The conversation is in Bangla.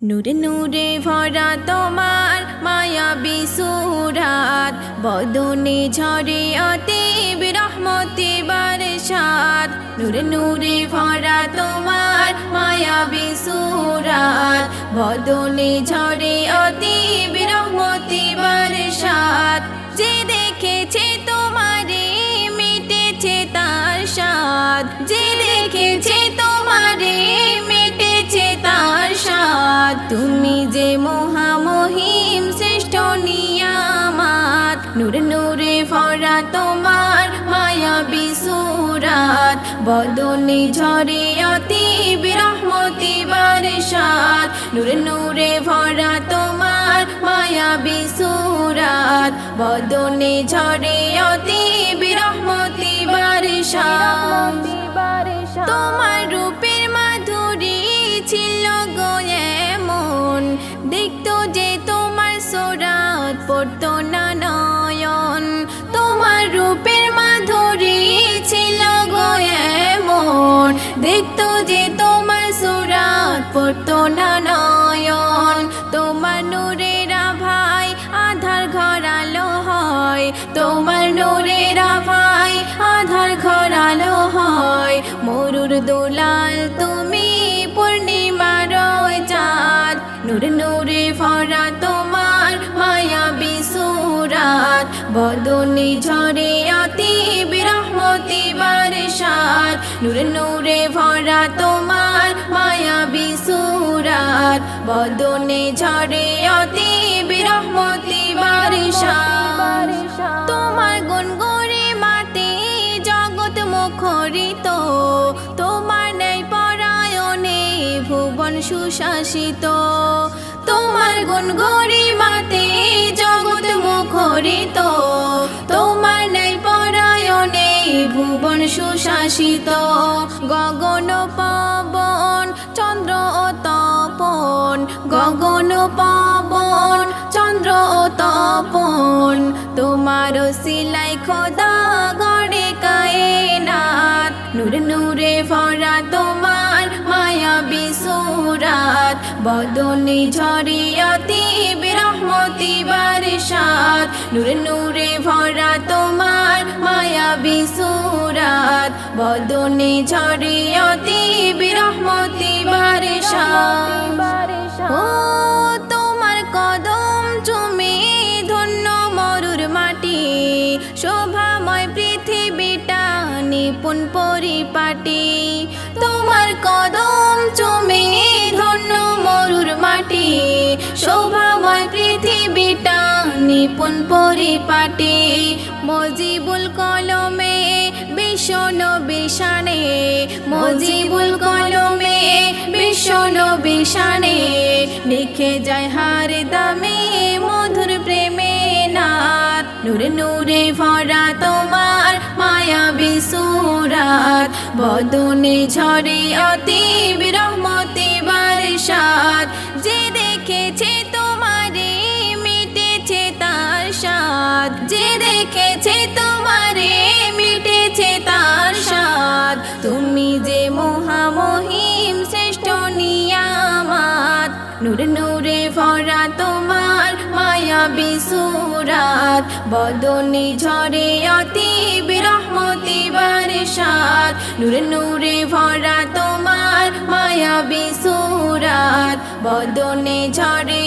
নূরে নূরে ভরা তোমার মায়াবী সুরাত, বদনে ঝরে অতীব রহমতি বরসাত। নূরে নূরে ভরা তোমার মায়াবী সুরাত, বদনে ঝরে অতীব রহমতি বরসাত। যে দেখেছে তোমারে মিটেছে তার স্বাদ, যে দেখেছে তোমারে মিটেছে তার স্বাদ। তুমি যে মহামহিম শ্রেষ্ঠ নিয়ামত, নূরে নূরে ভরা তোমার মায়াবী সুরাত, বদনে ঝরে অতীব রহমতি বরসাত। নূরে নূরে ভরা তোমার মায়াবী সুরাত, বদনে ঝরে অতীব রহমতি বরসাত। তোমার রূপের মাধুরী ছিল গো এমন, দেখতো যে তোমার সুরাত পড়তো না নয়ন। তোমার রূপের মাধুরী ছিল গো এমন, দেখতো যে তোমার সুরাত পড়তো না নয়ন। তোমার নূরের আভায় আধার ঘর আলো হয়, তোমার নূরের আভায় আধার ঘর আলো হয়। মরুর দুলাল তুমি পূর্ণিমার চাঁদ, নূরে নূরে ভরা তোমার মায়াবী সুরাত, বদনে ঝরে অতীব রহমতি বরসাত। নূরে নূরে ভরা তোমার মায়াবী সুরাত, বদনে ঝরে অতীব রহমতি বরসাত। তোমার গুণ গরিমাতে জগৎ মুখরিত, তোমার ন্যায় পরায়ণে ভুবন সুশাসিত। তোমার গুণ গরিমাতে জগৎ মুখরিত, তোমার ন্যায় পরায়ণে ভুবন সুশাসিত। গগন পবন চন্দ্র ও তপন, গগন পবন চন্দ্র ও তপন। তোমার সিলাই খোদা গড়ে কায়নাত, নূরে নূরে ভরা তোমার মায়াবী সুরাত, বদনে ঝরে অতীব রহমতি বরসাত। নূরে নূরে ভরা তোমার মায়াবী সুরাত, বদনে ঝরে অতীব রহমতি বরসাত। ও তোমার কদম চুমে ধন্য মরুর মাটি, শোভাময় পৃথিবীটা নিপুণ পরিপাটি। তোমার কদম চুমে ধন্য মরুর মাটি, শোভাময় পৃথিবীটা নিপুণ পরিপাটি। মজিবুল কলমে বিশ্ব নবীর শানে, মজিবুল কলমে বিশ্ব নবীর শানে। লিখে যায় হার দামে মধুর প্রেমে নাত, নূরে নূরে ভরা তোমার মায়াবী সুরাত, বদনে ঝরে অতীব রহমতি বরসাত। যে দেখেছে তোমারে মিটেছে তার স্বাদ, যে দেখেছে তোমারে মিটেছে তার স্বাদ। তুমি যে মহামহিম শ্রেষ্ঠ নিয়ামত, নূরে নূরে ভরা তোমার মায়াবী সুরাত, বদনে ঝরে অতীব রহমতি বরসাত। নূরে নূরে ভরা তোমার মায়াবী সুরাত, বদনে ঝরে